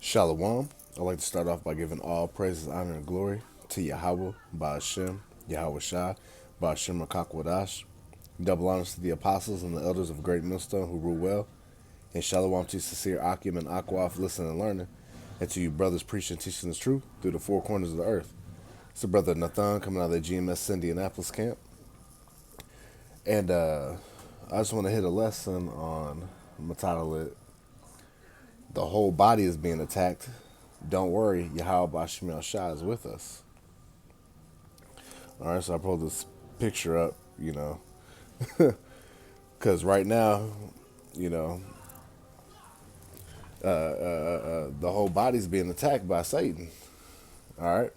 Shalom. I'd like to start off by giving all praises, honor, and glory to Yahawah Bahasham Yahawashi, Bahasham Yahawashi. Double honors to the apostles and the elders of Great Millstone who rule well. And shalom to sincere Akim and Aquaf listening and learning. And to you brothers preaching and teaching the truth through the four corners of the earth. It's the brother Nathan coming out of the GMS Indianapolis camp. And I just want to hit a lesson on Matalit. The whole body is being attacked. Don't worry, Yahawah Bahasham Yahawashi is with us. Alright, so I pulled this picture up, because right now, the whole body's being attacked by Satan. Alright?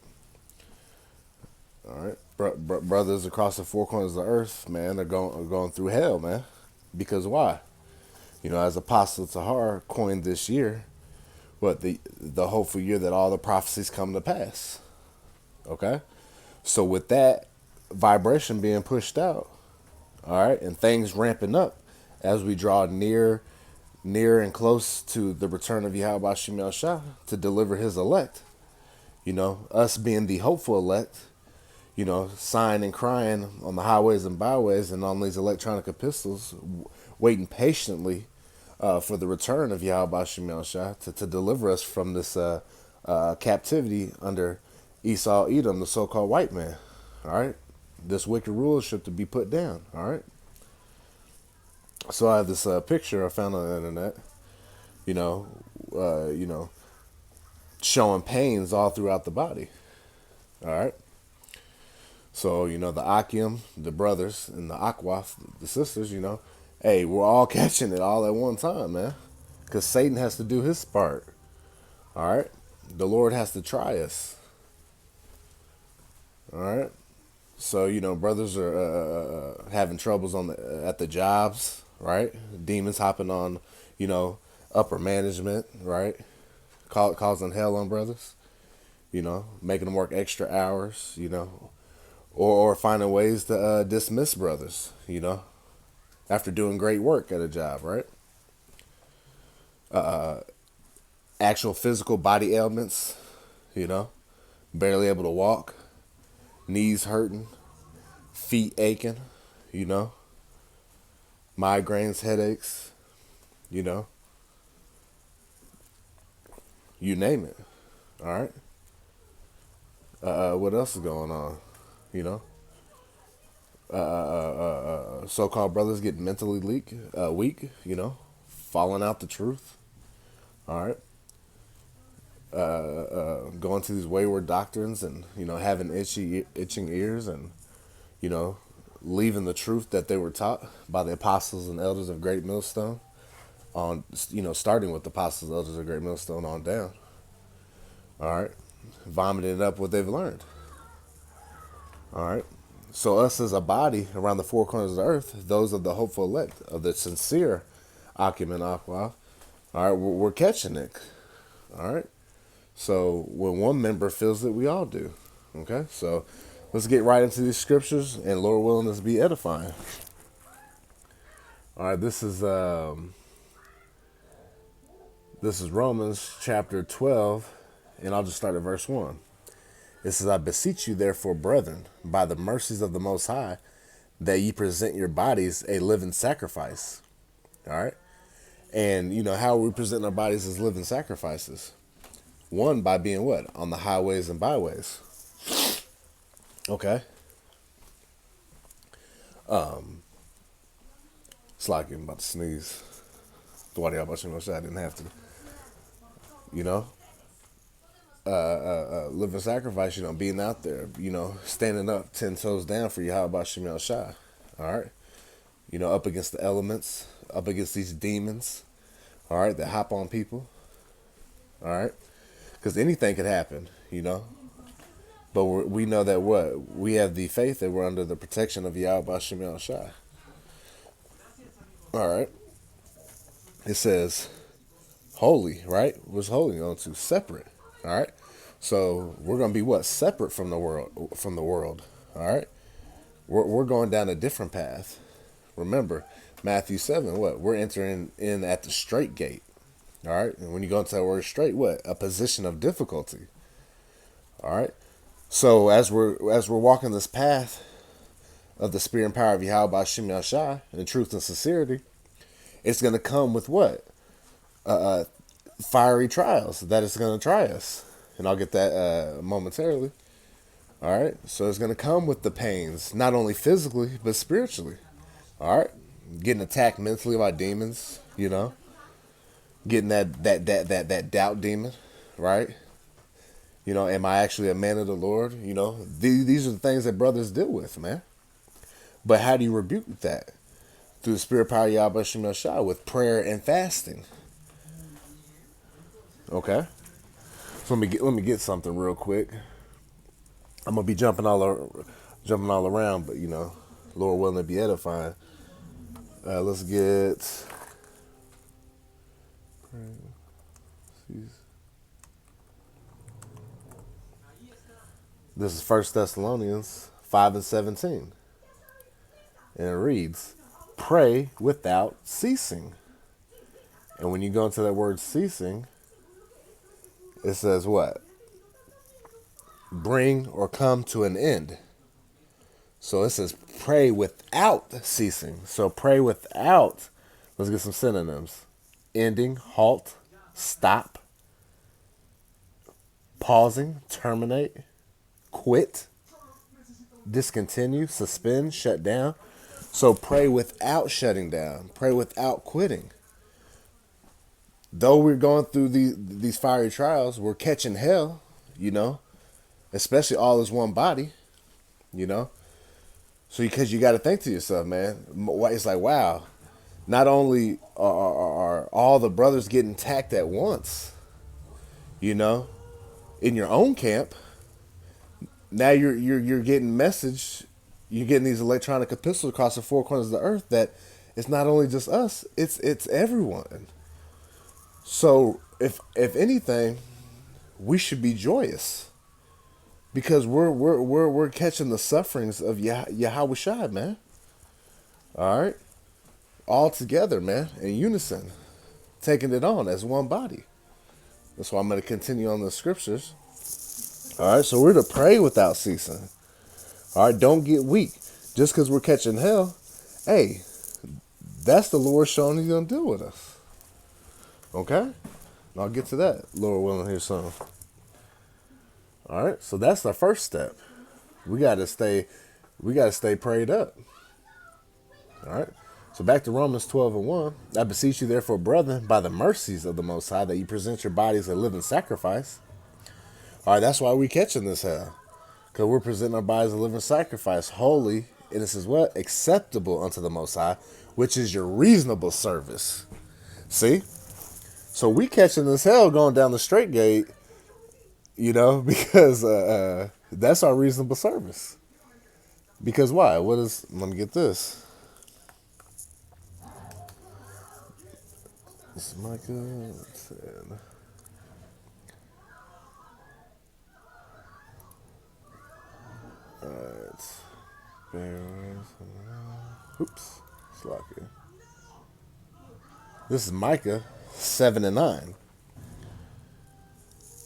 Alright? Brothers across the four corners of the earth, man, are going through hell, man. Because why? As Apostle Tahar coined this year, the hopeful year that all the prophecies come to pass. Okay? So with that vibration being pushed out, all right, and things ramping up as we draw near and close to the return of Yahawah Bahasham Yahawashi to deliver his elect, us being the hopeful elect, sighing and crying on the highways and byways and on these electronic epistles, waiting patiently for the return of Yahawah Bahasham Yahawashi to deliver us from this captivity under Esau Edom, the so-called white man. All right, this wicked rulership to be put down. All right. So I have this picture I found on the internet. Showing pains all throughout the body. All right. So the Akim, the brothers, and the Akwaf, the sisters. Hey, we're all catching it all at one time, man. Because Satan has to do his part. All right? The Lord has to try us. All right? So, brothers are having troubles at the jobs, right? Demons hopping on, upper management, right? Causing hell on brothers, making them work extra hours, or finding ways to dismiss brothers, after doing great work at a job, right? Actual physical body ailments, barely able to walk, knees hurting, feet aching, migraines, headaches, you name it, all right? What else is going on, so-called brothers get mentally weak, falling out the truth. All right. Going to these wayward doctrines and, having itching ears and, leaving the truth that they were taught by the apostles and elders of Great Millstone on, starting with the apostles and elders of Great Millstone on down. All right. Vomiting up what they've learned. All right. So us as a body around the four corners of the earth, those of the hopeful elect, of the sincere Akim and Aqua, all right, we're catching it. All right. So when one member feels it, we all do. Okay. So let's get right into these scriptures, and Lord willing, this be edifying. All right. This is Romans chapter 12, and I'll just start at verse 1. It says, I beseech you, therefore, brethren, by the mercies of the Most High, that ye present your bodies a living sacrifice. All right? And, how we present our bodies as living sacrifices? One, by being what? On the highways and byways. Okay? It's like I'm about to sneeze. I didn't have to. Living sacrifice, being out there, standing up 10 toes down for Yahawah Bahasham Yahawashi. All right. Up against the elements, up against these demons, all right, that hop on people. All right. Because anything could happen, But we know that we have the faith that we're under the protection of Yahawah Bahasham Yahawashi. All right. It says holy, right? What's holy going to? Separate. All right. So we're going to be what? Separate from the world. All right. We're going down a different path. Remember, Matthew 7, what? We're entering in at the straight gate. All right. And when you go into that word straight, what? A position of difficulty. All right. So as we're walking this path of the spirit and power of Yahawah Bahasham Yahawashi and truth and sincerity, it's going to come with what? Fiery trials that it's going to try us. And I'll get that momentarily. All right. So it's going to come with the pains, not only physically, but spiritually. All right. Getting attacked mentally by demons, getting that doubt demon, right? Am I actually a man of the Lord? These are the things that brothers deal with, man. But how do you rebuke that? Through the spirit power of Yahawah Bahasham Yahawashi with prayer and fasting. Okay. So let me get something real quick. I'm gonna be jumping all around, but Lord willing, to be edifying. Let's get. This is 1 Thessalonians 5:17. And it reads, pray without ceasing. And when you go into that word ceasing, it says what? Bring or come to an end. So it says pray without ceasing. So pray without, let's get some synonyms. Ending, halt, stop, pausing, terminate, quit, discontinue, suspend, shut down. So pray without shutting down. Pray without quitting. Though we're going through these fiery trials, we're catching hell, especially all as one body, So because you got to think to yourself, man, it's like, wow, not only are all the brothers getting attacked at once, in your own camp, now you're getting message. You're getting these electronic epistles across the four corners of the earth that it's not only just us, it's everyone. So if anything, we should be joyous because we're catching the sufferings of Yahawashi, man. All right, all together, man, in unison, taking it on as one body. That's why I'm going to continue on the scriptures. All right, so we're to pray without ceasing. All right, don't get weak. Just because we're catching hell, hey, that's the Lord showing He's going to deal with us. Okay? And I'll get to that, Lord willing, here soon. All right, so that's the first step. We got to stay prayed up. All right. So back to Romans 12:1. I beseech you, therefore, brethren, by the mercies of the Most High, that you present your bodies a living sacrifice. All right, that's why we're catching this hell. Because we're presenting our bodies a living sacrifice, holy, and this is what? Acceptable unto the Most High, which is your reasonable service. See? So we catching this hell going down the straight gate, because that's our reasonable service. Because why? Let me get this. This is Micah 10. Alright. Oops. Slacky. This is Micah 7:9.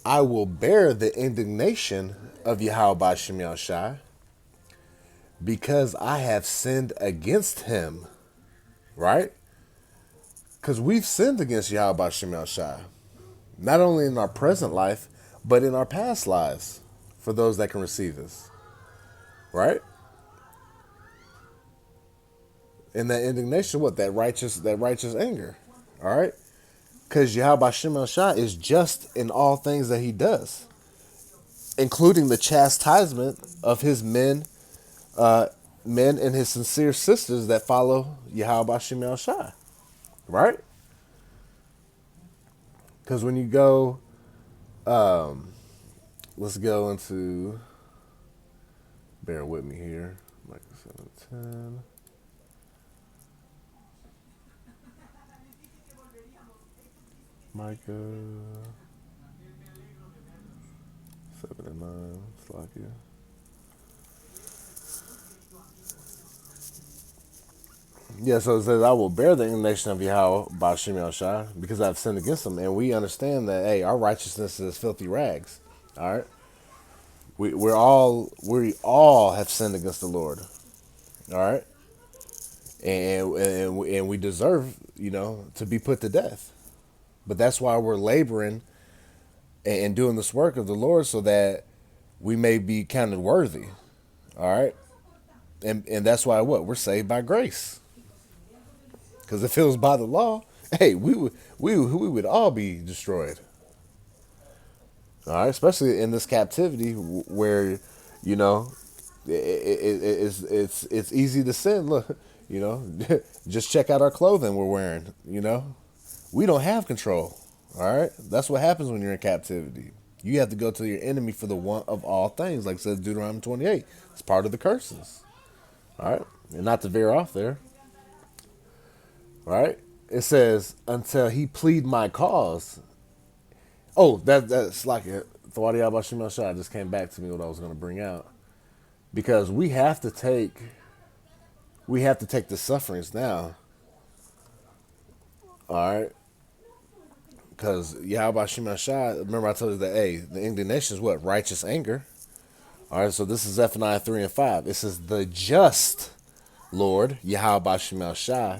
I will bear the indignation of Yahawah Bahasham Yahawashi because I have sinned against him. Right? Because we've sinned against Yahawah Bahasham Yahawashi. Not only in our present life, but in our past lives. For those that can receive us. Right? And that indignation, what? That righteous anger. All right? Because Yahawah Bahasham Yahawashi is just in all things that he does. Including the chastisement of his men and his sincere sisters that follow Yahawah Bahasham Yahawashi. Right? Because when you go, let's go into, bear with me here, Micah 7:10. Micah 7:9, Slakia. Yeah, so it says, I will bear the indignation of Yahawah Bahasham Yahawashi because I've sinned against him. And we understand that, hey, our righteousness is filthy rags. All right? We all have sinned against the Lord. All right? And we deserve, to be put to death. But that's why we're laboring and doing this work of the Lord so that we may be counted worthy. All right? And that's why what? We're saved by grace. Because if it was by the law, hey, we would all be destroyed. All right, especially in this captivity where, it's easy to sin. Look, just check out our clothing we're wearing. We don't have control. All right, that's what happens when you're in captivity. You have to go to your enemy for the want of all things, like it says Deuteronomy 28. It's part of the curses. All right, and not to veer off there. Right? It says, until he plead my cause. Oh, that's like it. Thawadi Abashim Shah just came back to me what I was going to bring out. Because we have to take the sufferings now. All right? Because Yahawah Bahasham Shah, remember I told you that, hey, the indignation is what? Righteous anger. All right, so this is Zephaniah 3 and 5. It says, the just Lord, Yahawah Bahasham Shah,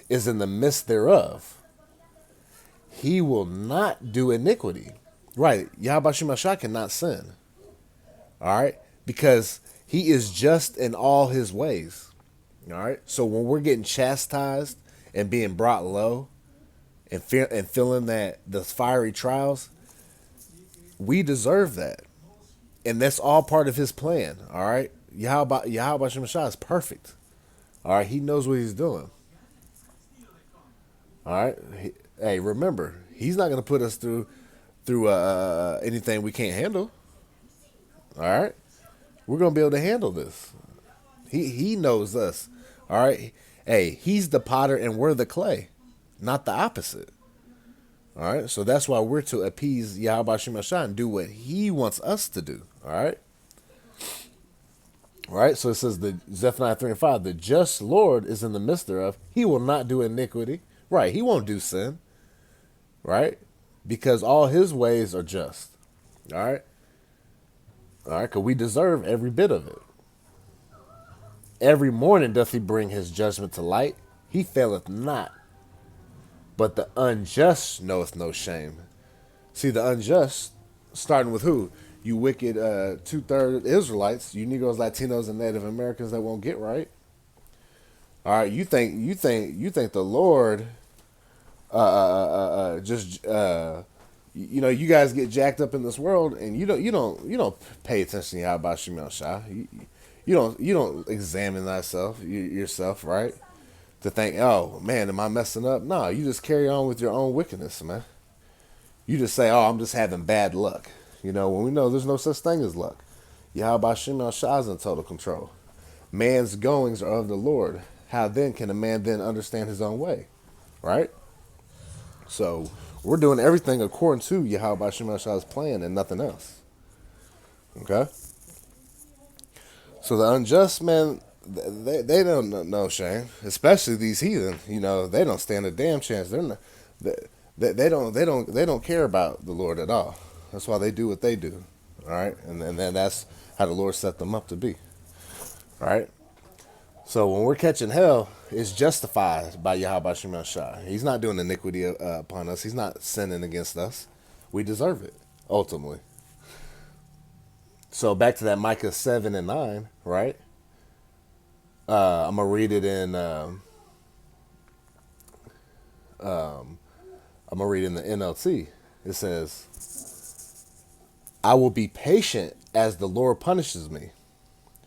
is in the midst thereof. He will not do iniquity. Right. Yahawah Bahasham Shah cannot sin. All right. Because he is just in all his ways. All right. So when we're getting chastised and being brought low and feeling that the fiery trials, we deserve that. And that's all part of his plan. All right. Yahawah Bahasham Shah is perfect. All right. He knows what he's doing. All right. Hey, remember, he's not going to put us through anything we can't handle. All right. We're going to be able to handle this. He knows us. All right. Hey, he's the potter and we're the clay, not the opposite. All right. So that's why we're to appease Yahawah Bahasham Shah and do what he wants us to do. All right. All right. So it says the Zephaniah 3 and 5, the just Lord is in the midst thereof. He will not do iniquity. Right, he won't do sin. Right? Because all his ways are just. All right? All right, because we deserve every bit of it. Every morning doth he bring his judgment to light. He faileth not. But the unjust knoweth no shame. See, the unjust, starting with who? You wicked 2/3 Israelites, you Negros, Latinos, and Native Americans that won't get right. All right, you think the Lord you guys get jacked up in this world and you don't pay attention to Yahawah Bahasham Yahawashi. You don't examine yourself, right? To think, oh man, am I messing up? No, you just carry on with your own wickedness, man. You just say, oh, I'm just having bad luck. When we know there's no such thing as luck. Yahawah Bahasham Yahawashi is in total control. Man's goings are of the Lord. How then can a man then understand his own way? Right? So we're doing everything according to Yahawah Bahasham Yahawashi's plan and nothing else. Okay? So the unjust, man, they don't know shame. Especially these heathen. They don't stand a damn chance. They're not, they don't care about the Lord at all. That's why they do what they do. All right? And then that's how the Lord set them up to be. All right? So when we're catching hell, it's justified by Yahawah Bahasham Yahawashi. He's not doing iniquity upon us. He's not sinning against us. We deserve it, ultimately. So back to that Micah 7 and 9, right? I'm going to read it in I'm going to read in the NLT. It says, I will be patient as the Lord punishes me,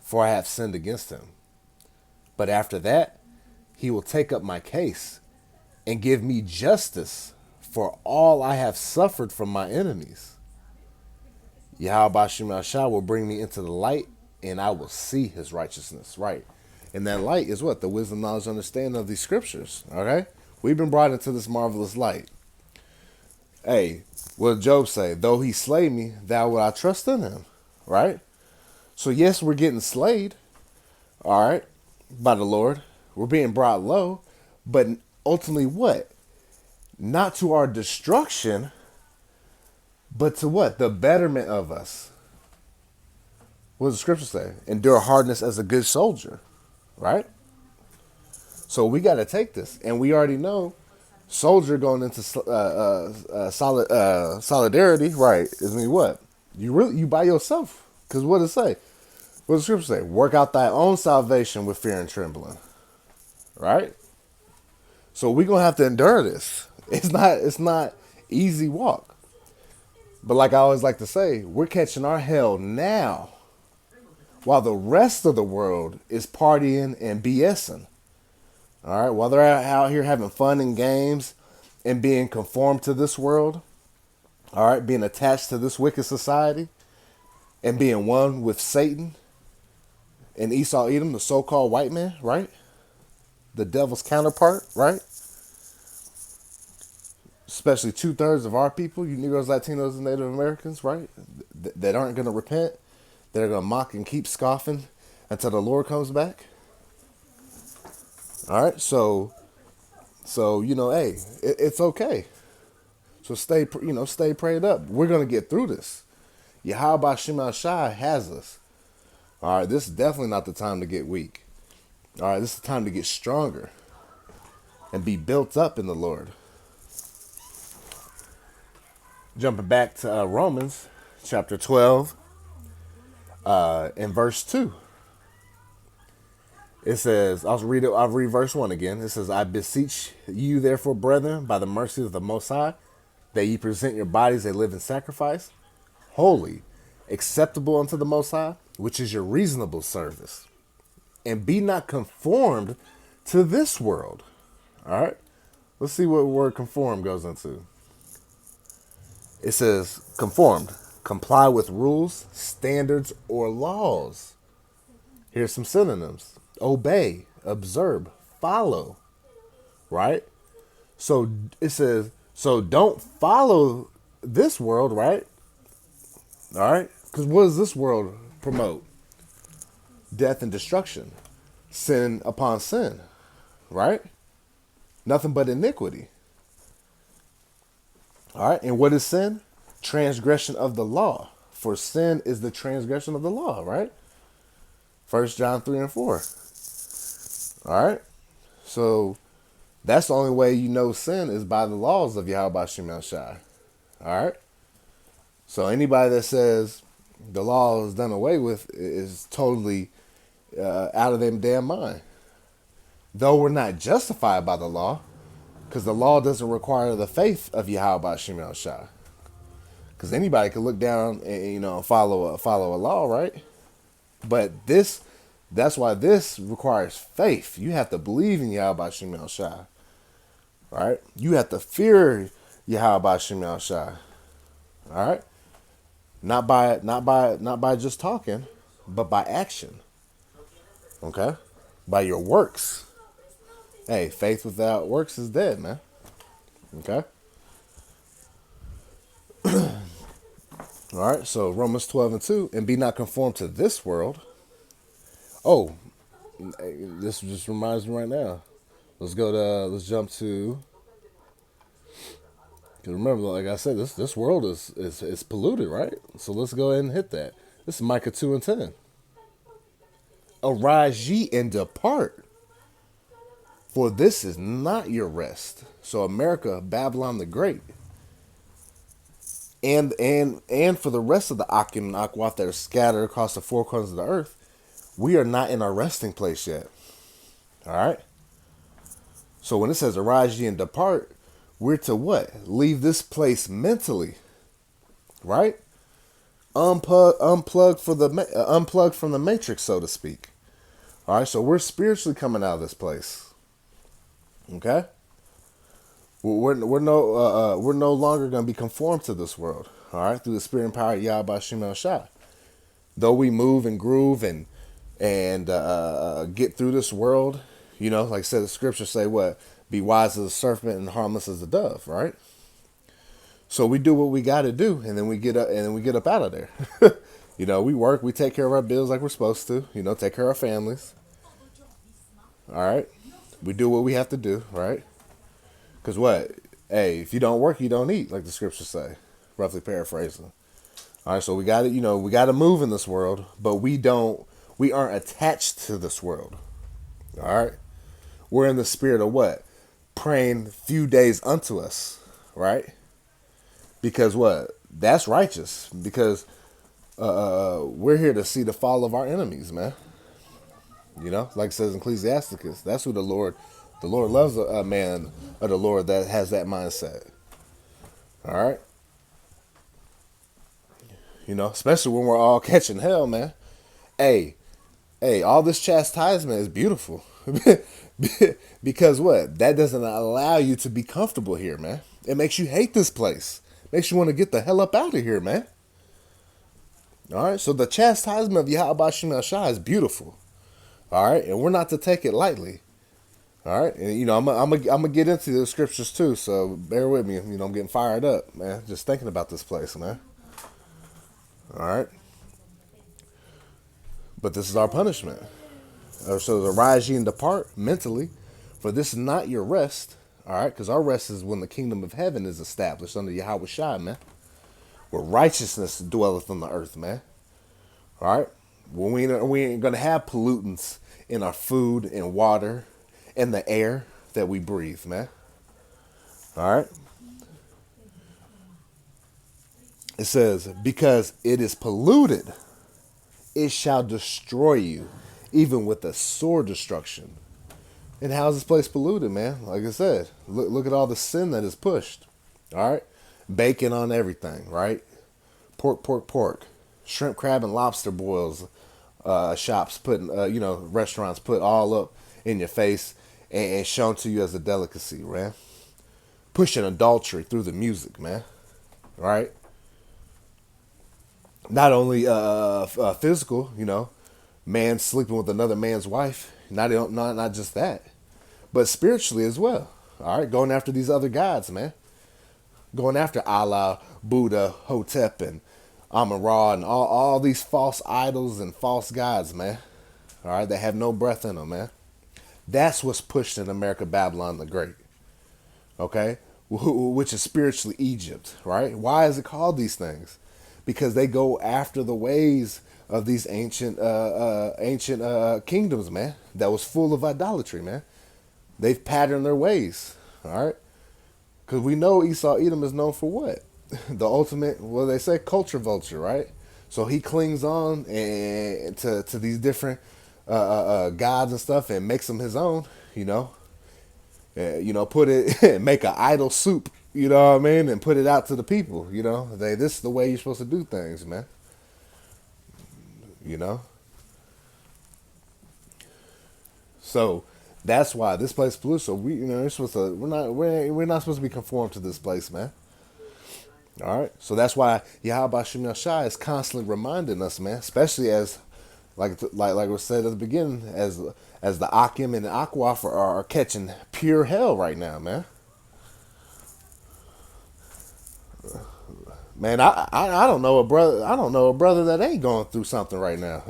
for I have sinned against him. But after that, he will take up my case and give me justice for all I have suffered from my enemies. Yahawah Bahasham Yahawashi will bring me into the light, and I will see his righteousness. Right. And that light is what? The wisdom, knowledge, understanding of these scriptures. Okay? We've been brought into this marvelous light. Hey, what did Job say? Though he slay me, thou will I trust in him. Right? So yes, we're getting slayed. All right? By the Lord. We're being brought low, but ultimately what? Not to our destruction, but to what? The betterment of us. What does the scripture say? Endure hardness as a good soldier, right? So we got to take this, and we already know soldier going into solidarity, right? Is mean what? You by yourself, because what does it say? What does the scripture say? Work out thy own salvation with fear and trembling, right? So we're gonna have to endure this. It's not easy walk, but like I always like to say, we're catching our hell now, while the rest of the world is partying and BSing. All right, while they're out here having fun and games and being conformed to this world, all right, being attached to this wicked society and being one with Satan and Esau Edom, the so-called white man, right? The devil's counterpart, right? Especially 2/3 of our people, you Negroes, Latinos, and Native Americans, right? That aren't going to repent. They're going to mock and keep scoffing until the Lord comes back. All right, so hey, it's okay. So stay prayed up. We're gonna get through this. Yahawah Bahasham Yahawashi has us. All right, this is definitely not the time to get weak. All right, this is the time to get stronger and be built up in the Lord. Jumping back to Romans chapter 12, and verse 2. It says, I'll read verse 1 again. It says, I beseech you, therefore, brethren, by the mercies of the Most High, that ye present your bodies a living sacrifice, holy, acceptable unto the Most High, which is your reasonable service. And be not conformed to this world. All right? Let's see what word conform goes into. It says, conformed, comply with rules, standards, or laws. Here's some synonyms. Obey, observe, follow, right? So it says, so don't follow this world, right? All right? Because what does this world promote? Death and destruction. Sin upon sin, right? Nothing but iniquity. All right? And what is sin? Transgression of the law. For sin is the transgression of the law, right? 1 John 3 and 4. All right? So that's the only way you know sin is by the laws of Yahawah Bahasham Yahawashi. All right? So anybody that says the law is done away with is totally out of their damn mind. Though we're not justified by the law, because the law doesn't require the faith of Yahawah Bahasham Yahawashi. Because anybody could look down and follow a law, right? But that's why this requires faith. You have to believe in Yahawah Bahasham Yahawashi. Right? You have to fear Yahawah Bahasham Yahawashi. All right? Not by just talking, but by action. Okay? By your works. Hey, faith without works is dead, man. Okay? All right, so Romans 12 and 2, and be not conformed to this world. Oh, this just reminds me right now. Let's jump to, because remember, like I said, this world is polluted, right? So let's go ahead and hit that. This is Micah 2 and 10. Arise ye and depart, for this is not your rest. So America, Babylon the Great, and for the rest of the Akim and Akwat that are scattered across the four corners of the earth, we are not in our resting place yet. All right? So when it says arise ye and depart, we're to what? Leave this place mentally. Right? Unplug from the matrix, so to speak. All right? So we're spiritually coming out of this place. Okay? We're no longer going to be conformed to this world. All right? Through the spirit and power of Yahawah Bahasham Yahawashi. Though we move and groove and get through this world, like I said, the scriptures say what? Be wise as a serpent and harmless as a dove, right? So we do what we got to do, and then we get up out of there. We work, we take care of our bills like we're supposed to, take care of our families. All right? We do what we have to do, right? Because what? Hey, if you don't work, you don't eat, like the scriptures say. Roughly paraphrasing. All right, so we got to, we got to move in this world, but we aren't attached to this world. All right, we're in the spirit of what? Praying few days unto us, right? Because what? That's righteous. Because we're here to see the fall of our enemies, man. Like it says in Ecclesiasticus, that's who the Lord loves a man of the Lord that has that mindset. All right. Especially when we're all catching hell, man. Hey, all this chastisement is beautiful. Because what? That doesn't allow you to be comfortable here, man. It makes you hate this place. Makes you want to get the hell up out of here, man. All right, so the chastisement of Yahawah Bahasham Yahawashi is beautiful. All right, and we're not to take it lightly. All right, and I'm gonna get into the scriptures too, so bear with me. I'm getting fired up, man, just thinking about this place, man. All right, but this is our punishment. So arise ye and depart mentally, for this is not your rest. All right, because our rest is when the kingdom of heaven is established under Yahawah Shai, man, where righteousness dwelleth on the earth, man. All right, when we ain't gonna have pollutants in our food and water and the air that we breathe, man. All right. It says, because it is polluted, it shall destroy you, even with a sore destruction. And how's this place polluted, man? Like I said, look at all the sin that is pushed. All right. Bacon on everything, right? Pork. Shrimp, crab, and lobster boils. Shops putting, restaurants put all up in your face and shown to you as a delicacy, man. Pushing adultery through the music, man. Right? Not only physical, man sleeping with another man's wife. Not just that, but spiritually as well. All right, going after these other gods, man. Going after Allah, Buddha, Hotep, and Amun-Ra, and all these false idols and false gods, man. All right, they have no breath in them, man. That's what's pushed in America, Babylon the Great. Okay, which is spiritually Egypt, right? Why is it called these things? Because they go after the ways of these ancient kingdoms, man. That was full of idolatry, man. They've patterned their ways, all right? Because we know Esau Edom is known for what? The ultimate, what do they say? Culture vulture, right? So he clings on and to these different gods and stuff and makes them his own, put it, make an idol soup, you know what I mean? And put it out to the people, this is the way you're supposed to do things, man. So that's why this place polluted. So we're not supposed to be conformed to this place, man. All right. So that's why Yahawah Bahasham Yahawashi is constantly reminding us, man, especially as like was said at the beginning, as the Akim and the Aquaf are catching pure hell right now, man. Man, I don't know a brother. I don't know a brother that ain't going through something right now.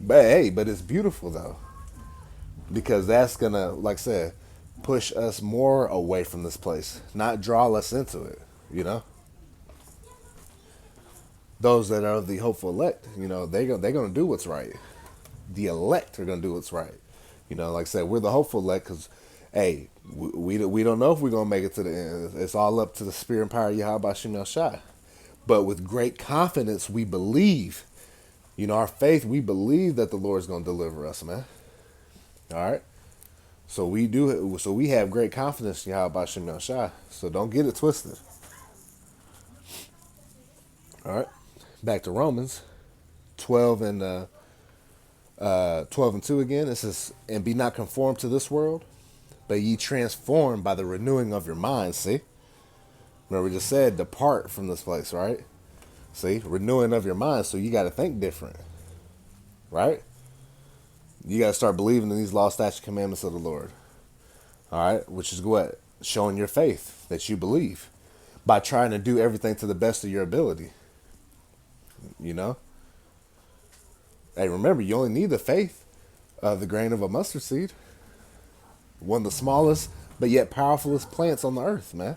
But it's beautiful though, because that's gonna, like I said, push us more away from this place, not draw us into it. Those that are the hopeful elect, they're gonna do what's right. The elect are gonna do what's right. Like I said, we're the hopeful elect because, hey, we don't know if we're gonna make it to the end. It's all up to the spirit and power of Yahawah Bahasham Yahawashi. But with great confidence, we believe. Our faith, we believe that the Lord's gonna deliver us, man. All right. So we do. So we have great confidence in Yahawah Bahasham Yahawashi. So don't get it twisted. All right. Back to Romans 12 and 2 again. It says, and be not conformed to this world, but ye transformed by the renewing of your mind. See? Remember we just said, depart from this place, right? See? Renewing of your mind. So you got to think different. Right? You got to start believing in these law, statutes, commandments of the Lord. All right? Which is what? Showing your faith that you believe by trying to do everything to the best of your ability. Hey, remember, you only need the faith The grain of a mustard seed. One of the smallest but yet powerfulest plants on the earth, man.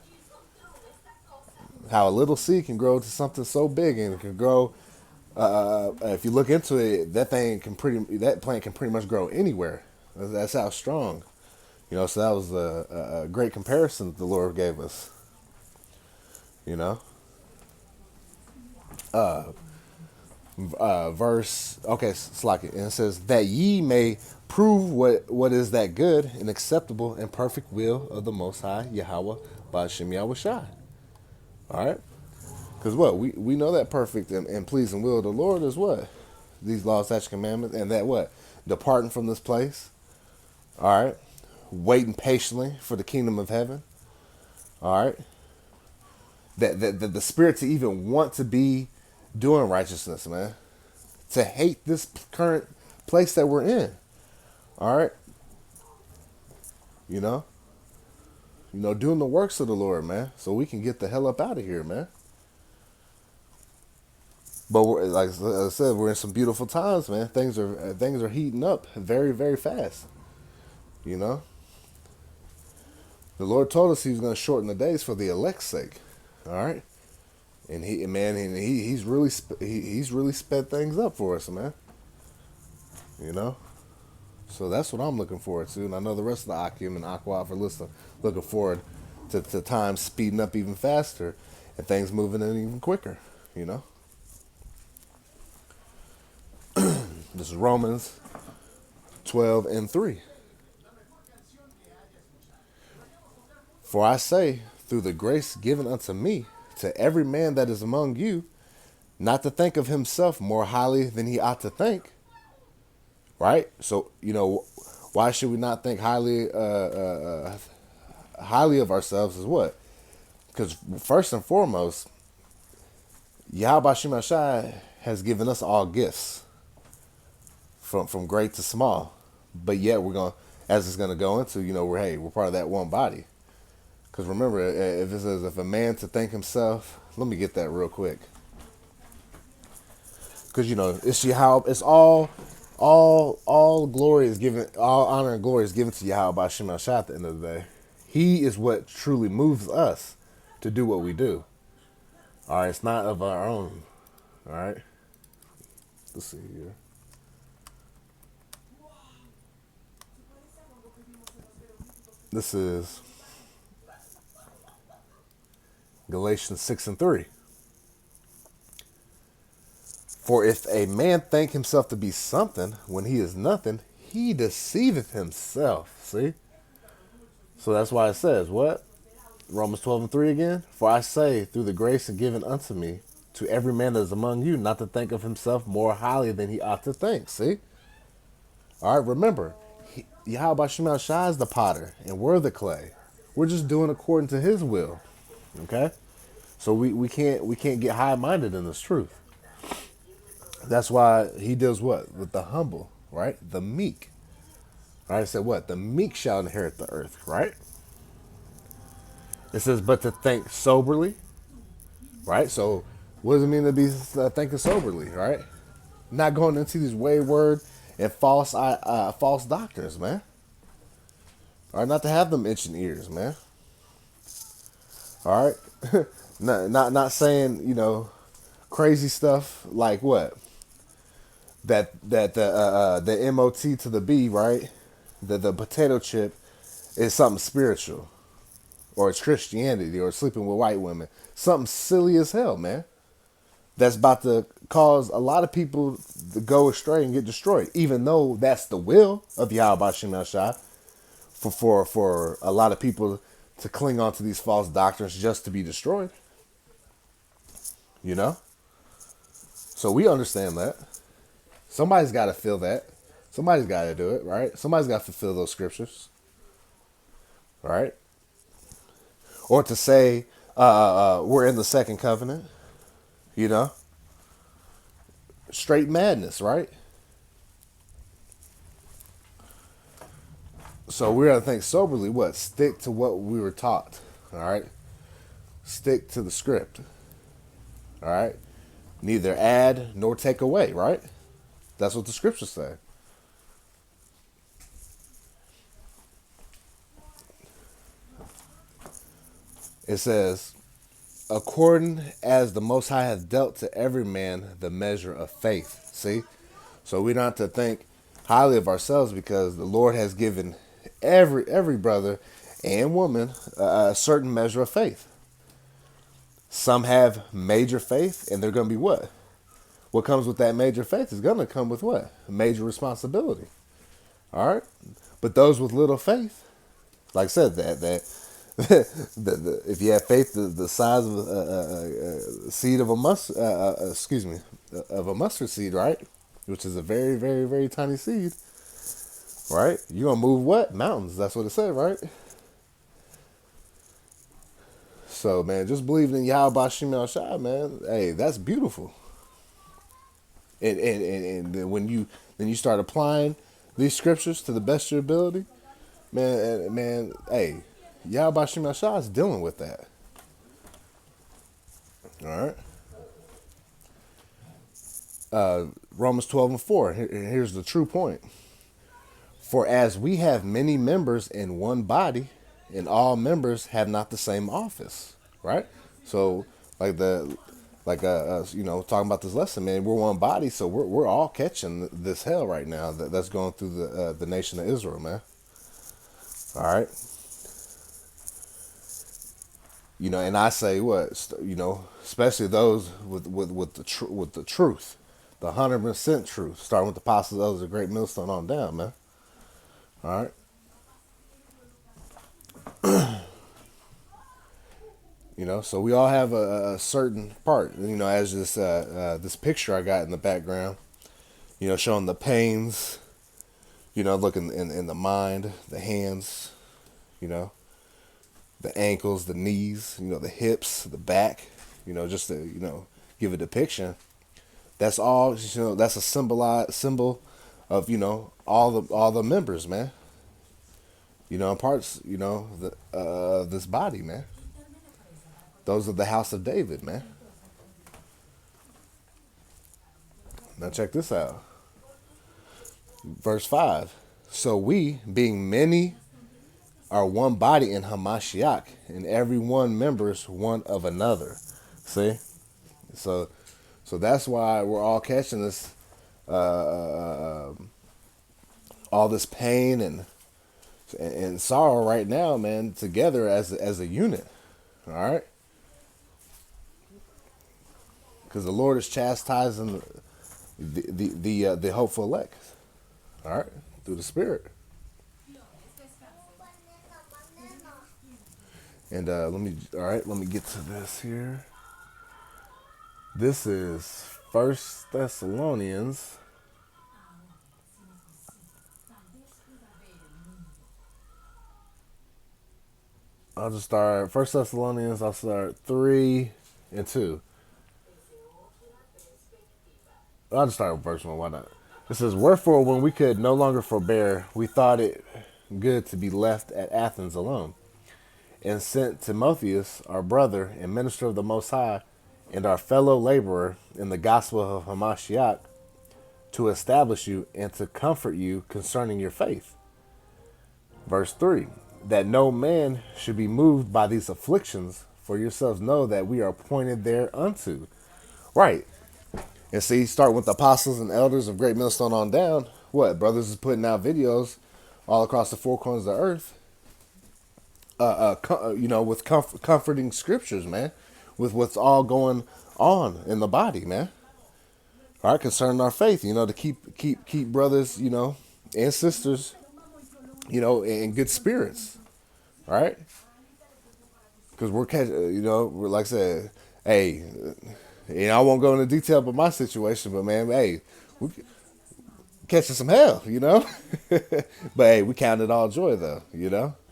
How a little seed can grow to something so big, and it can grow. If you look into it, that plant can pretty much grow anywhere. That's how strong. So that was a great comparison that the Lord gave us. You know, verse, okay, Slack it, and it says that ye may prove what is that good and acceptable and perfect will of the Most High Yahawah Bahasham Yahawashi. All right, because what we know that perfect and pleasing will of the Lord is what these laws, statutes, commandments, and that what departing from this place. All right, waiting patiently for the kingdom of heaven. All right, that the spirit to even want to be doing righteousness, man, to hate this current place that we're in. All right, you know, doing the works of the Lord, man, so we can get the hell up out of here, man. But like I said, we're in some beautiful times, man. Things are heating up very, very fast. You know, the Lord told us He was going to shorten the days for the elect's sake. All right, and he's really sped things up for us, man. You know, so that's what I'm looking forward to, and I know the rest of the Akim and Aqua for listening, looking forward to time speeding up even faster and things moving in even quicker. You know, this is Romans 12:3. For I say, through the grace given unto me, to every man that is among you, not to think of himself more highly than he ought to think. Right? So, why should we not think highly of ourselves? Is what? Because first and foremost, Yahawah Bahasham Yahawashi has given us all gifts, from great to small. But yet as it's gonna go into, we're part of that one body. Because remember, if it says if a man to think himself, let me get that real quick. Because it's Yahawah, it's all glory is given, all honor and glory is given to Yahawah Bahasham Yahawashi at the end of the day. He is what truly moves us to do what we do. All right, it's not of our own. All right, let's see here. This is Galatians 6:3. For if a man think himself to be something when he is nothing, he deceiveth himself. See? So that's why it says, what? Romans 12:3 again. For I say, through the grace given unto me, to every man that is among you, not to think of himself more highly than he ought to think. See? All right, remember, Yahawah Bahasham Yahawashi is the potter, and we're the clay. We're just doing according to His will. Okay, so we can't get high-minded in this truth. That's why He deals what with the humble, right? The meek. All right, it said what? The meek shall inherit the earth, right? It says, but to think soberly, right? So what does it mean to be thinking soberly, right? Not going into these wayward and false doctrines, man. All right, not to have them itching ears, man. All right, not saying crazy stuff like what that the MOT to the B, right? The potato chip is something spiritual, or it's Christianity, or sleeping with white women, something silly as hell, man. That's about to cause a lot of people to go astray and get destroyed, even though that's the will of Yahawah Bahasham Yahawashi for a lot of people to cling on to these false doctrines just to be destroyed. So we understand that. Somebody's got to feel that. Somebody's got to do it, right? Somebody's got to fulfill those scriptures, right? Or to say we're in the second covenant, straight madness, right? So we're going to think soberly, what? Stick to what we were taught, all right? Stick to the script, all right? Neither add nor take away, right? That's what the scriptures say. It says, according as the Most High hath dealt to every man the measure of faith. See? So we're not to think highly of ourselves, because the Lord has given every brother and woman a certain measure of faith. Some have major faith, and they're going to be what? What comes with that major faith is going to come with what? Major responsibility. All right? But those with little faith, like I said, that if you have faith the size of a seed of a of a mustard seed, right? Which is a very, very, very tiny seed, right? You're going to move what? Mountains. That's what it said, right? So, man, just believing in Yahawah Bahasham Yahawashi, man, hey, that's beautiful. And then when you start applying these scriptures to the best of your ability, man, hey, Yahawah Bahasham Yahawashi is dealing with that. All right. Romans 12:4. Here's the true point. For as we have many members in one body, and all members have not the same office, right? So, talking about this lesson, man, we're one body, so we're all catching this hell right now that's going through the nation of Israel, man. All right. And I say what, especially those with the truth, the 100% truth, starting with the apostles, others, a great millstone on down, man. All right. So we all have a certain part. As this picture I got in the background, showing the pains, looking in the mind, the hands, the ankles, the knees, the hips, the back, just to give a depiction. That's all. That's a symbol of all the members, man. Parts, this body, man. Those are the house of David, man. Now check this out. Verse 5. So we, being many, are one body in Hamashiach, and every one members one of another. See? So that's why we're all catching this, all this pain and sorrow right now, man, together as a unit. All right? Because the Lord is chastising the hopeful elect. All right? Through the Spirit. And let me get to this here. This is 1 Thessalonians. I'll just start 1 Thessalonians. I'll start 3 and 2. I'll just start with verse 1. Why not? It says, wherefore, when we could no longer forbear, we thought it good to be left at Athens alone, and sent Timotheus, our brother and minister of the Most High, and our fellow laborer in the gospel of Hamashiach, to establish you and to comfort you concerning your faith. Verse 3, that no man should be moved by these afflictions, for yourselves know that we are appointed thereunto. Right. And see, start with the apostles and elders of Great Millstone on down. What? Brothers is putting out videos all across the four corners of the earth. With comforting scriptures, man. With what's all going on in the body, man. All right, concerning our faith, to keep brothers, and sisters, in good spirits. All right? Because we're catching, we're like I said, hey, I won't go into detail about my situation, but man, hey, we catching some hell, but hey, we count it all joy though,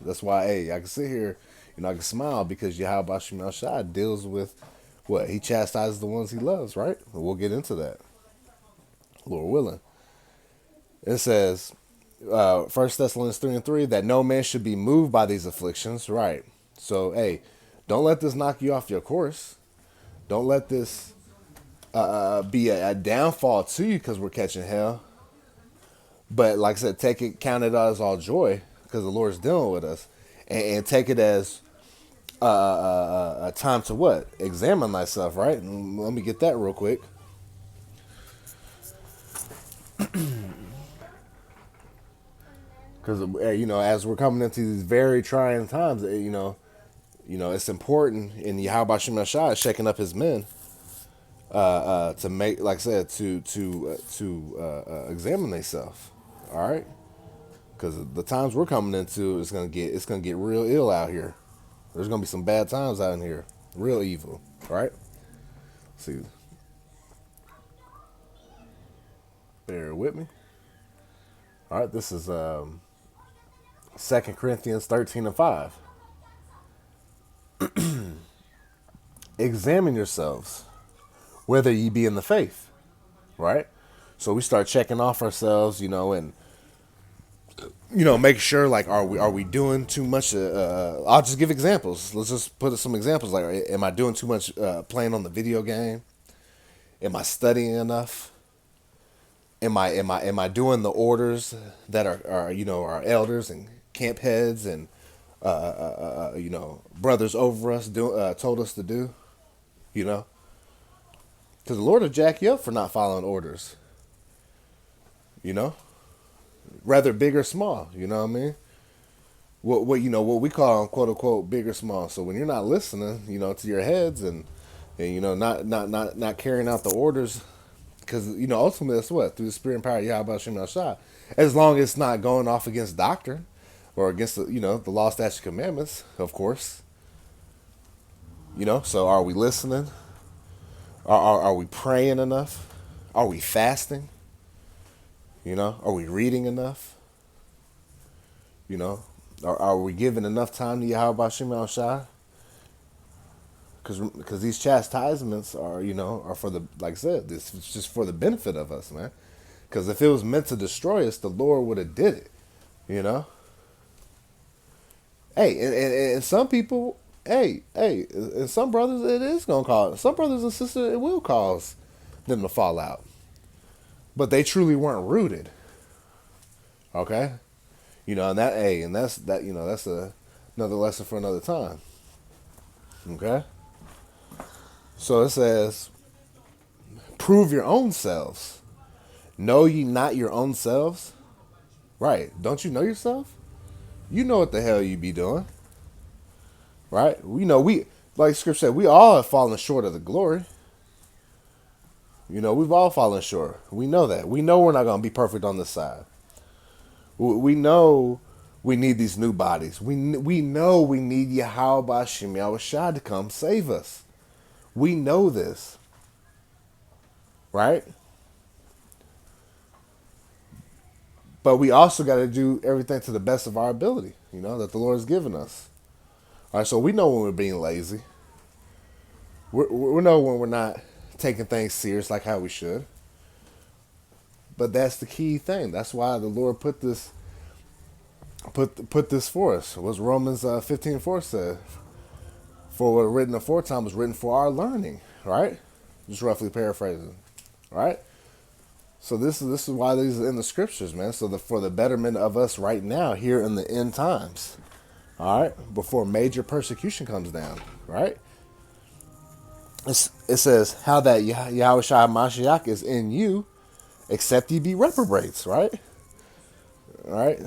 That's why, hey, I can sit here, I can smile because Yahawah Bahasham Yahawashi deals with what? He chastises the ones he loves, right? And we'll get into that, Lord willing. It says, 1 Thessalonians 3 and 3, that no man should be moved by these afflictions, right? So, hey, don't let this knock you off your course. Don't let this be a downfall to you because we're catching hell. But like I said, count it as all joy because the Lord's dealing with us, and take it as a time to what? Examine thyself, right? And let me get that real quick. Because as we're coming into these very trying times, it's important. And Yahawah Bahasham Yahawashi is shaking up his men to make, like I said, to examine themselves. All right, because the times we're coming into, it's gonna get real ill out here. There's gonna be some bad times out in here, real evil. All right, see, bear with me. All right, this is 2 Corinthians 13:5. Examine yourselves, whether ye be in the faith. Right? So we start checking off ourselves, and make sure, like, are we doing too much? I'll just give examples. Let's just put some examples. Like, am I doing too much playing on the video game? Am I studying enough? Am I doing the orders that are our elders and camp heads and brothers over us told us to do? Because the Lord will jack you up for not following orders. Rather big or small. You know what I mean? What we call, quote unquote, big or small. So when you're not listening, to your heads and not carrying out the orders, because ultimately that's what, through the spirit and power of Yahawah Bahasham Yahawashi. As long as it's not going off against doctrine or against the law, statutes, commandments, of course. So are we listening? Are we praying enough? Are we fasting? Are we reading enough? Are we giving enough time to Yahawah Bahasham Yahawashi? Because these chastisements are for the, like I said, this is just for the benefit of us, man. Because if it was meant to destroy us, the Lord would have did it. Hey, and some people, and some brothers, it is gonna cause, some brothers and sisters, it will cause them to fall out. But they truly weren't rooted. Okay, and that's another lesson for another time. Okay. So it says, prove your own selves. Know ye not your own selves? Right. Don't you know yourself? You know what the hell you be doing. Right? Like Scripture said, we all have fallen short of the glory. We've all fallen short. We know that. We know we're not going to be perfect on this side. We know we need these new bodies. We know we need Yahawah Bahasham Yahawashi to come save us. We know this, right? But we also got to do everything to the best of our ability, that the Lord has given us. All right, so we know when we're being lazy. We know when we're not taking things serious like how we should. But that's the key thing. That's why the Lord put this for us. What Romans 15:4 said. For what written aforetime was written for our learning, right? Just roughly paraphrasing, right? So this is why these are in the scriptures, man. So for the betterment of us right now, here in the end times, all right, before major persecution comes down, right? It says how that Yahawashi Mashiach is in you, except ye be reprobates, right? All right.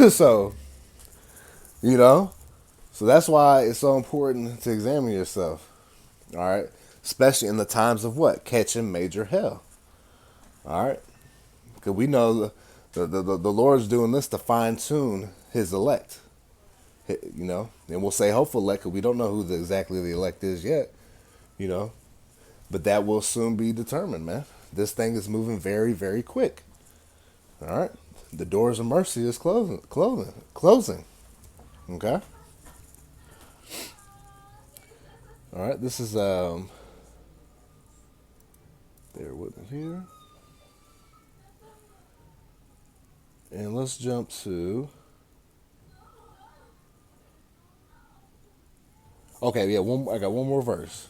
So So that's why it's so important to examine yourself. All right. Especially in the times of what? Catching major hell. All right. Because we know the Lord's doing this to fine tune his elect. And we'll say hopeful elect because we don't know who exactly the elect is yet. But that will soon be determined, man. This thing is moving very, very quick. All right. The doors of mercy is closing. Okay. All right, this is there with it here, and let's jump to. Okay, yeah, I got one more verse,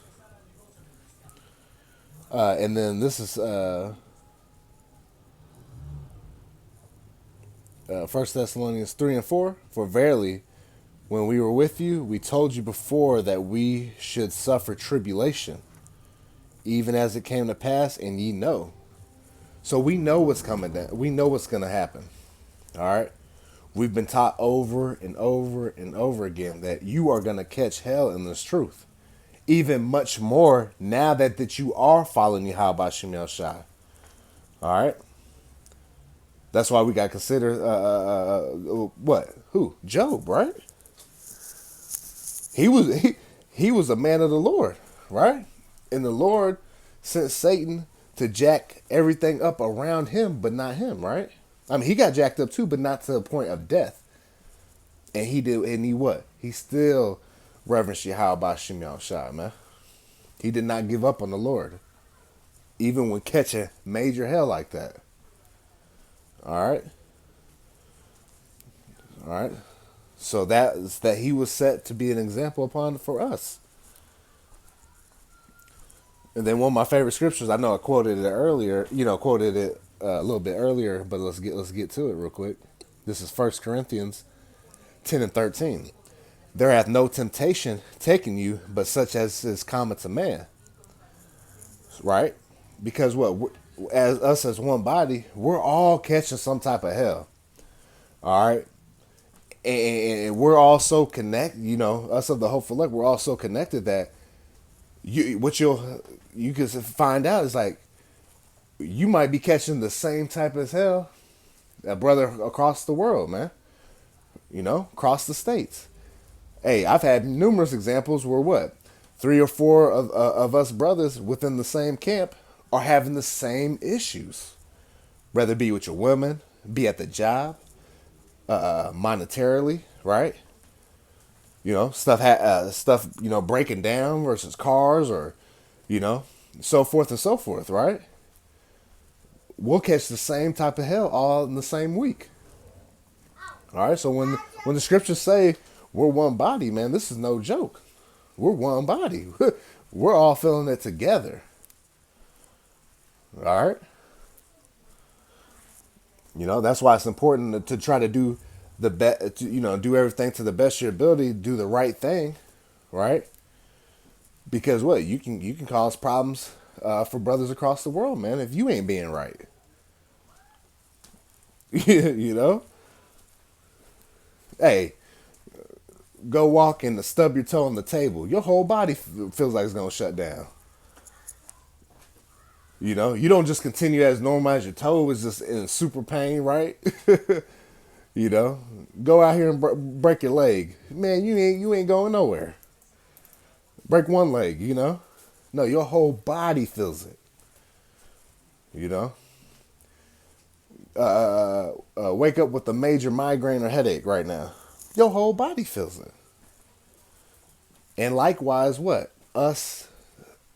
and then this is 1 Thessalonians 3:4. For verily, When we were with you, we told you before that we should suffer tribulation, even as it came to pass, and ye know. So we know what's coming down. We know what's going to happen. All right. We've been taught over and over and over again that you are going to catch hell in this truth. Even much more now that you are following Yahawah Bahasham Yahawashi. All right. That's why we got to consider what? Who? Job, right? He was a man of the Lord, right? And the Lord sent Satan to jack everything up around him, but not him, right? I mean, he got jacked up too, but not to the point of death. And he did, and he what? He still reverenced Yahawah Bahasham Yahawashi, man. He did not give up on the Lord, even when catching major hell like that. All right. All right. So that he was set to be an example upon for us. And then one of my favorite scriptures, I know I quoted it earlier, quoted it a little bit earlier, but let's get to it real quick. This is 1 Corinthians 10 and 13. There hath no temptation taken you, but such as is common to man. Right? Because as one body, we're all catching some type of hell. All right? And we're all so connected, us of the hopeful elect, we're all so connected that you can find out is like you might be catching the same type of hell a brother across the world, man. Across the states. Hey, I've had numerous examples where 3 or 4 of us brothers within the same camp are having the same issues, whether it be with your woman, be at the job, monetarily, right? Stuff breaking down versus cars, or so forth and so forth, right? We'll catch the same type of hell all in the same week. All right, so when the scriptures say we're one body, man, this is no joke. We're one body. We're all feeling it together. All right. That's why it's important to try to do the best. Do everything to the best of your ability. Do the right thing, right? Because you can cause problems for brothers across the world, man, if you ain't being right. Hey, go walk and stub your toe on the table. Your whole body feels like it's gonna shut down. You don't just continue as normal as your toe is just in super pain, right? Go out here and break your leg, man. You ain't going nowhere. Break one leg, No, your whole body feels it. Wake up with a major migraine or headache right now. Your whole body feels it. And likewise, us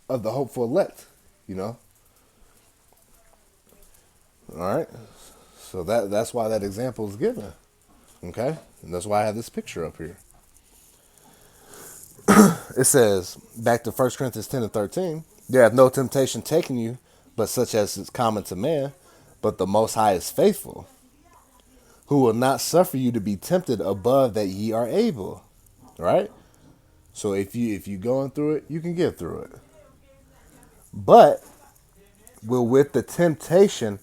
of the hopeful elect, All right. So that's why that example is given. Okay? And that's why I have this picture up here. It says, back to 1 Corinthians 10 and 13, there hath no temptation taken you, but such as is common to man, but the Most High is faithful, who will not suffer you to be tempted above that ye are able. Right? So if you going through it, you can get through it. But will with the temptation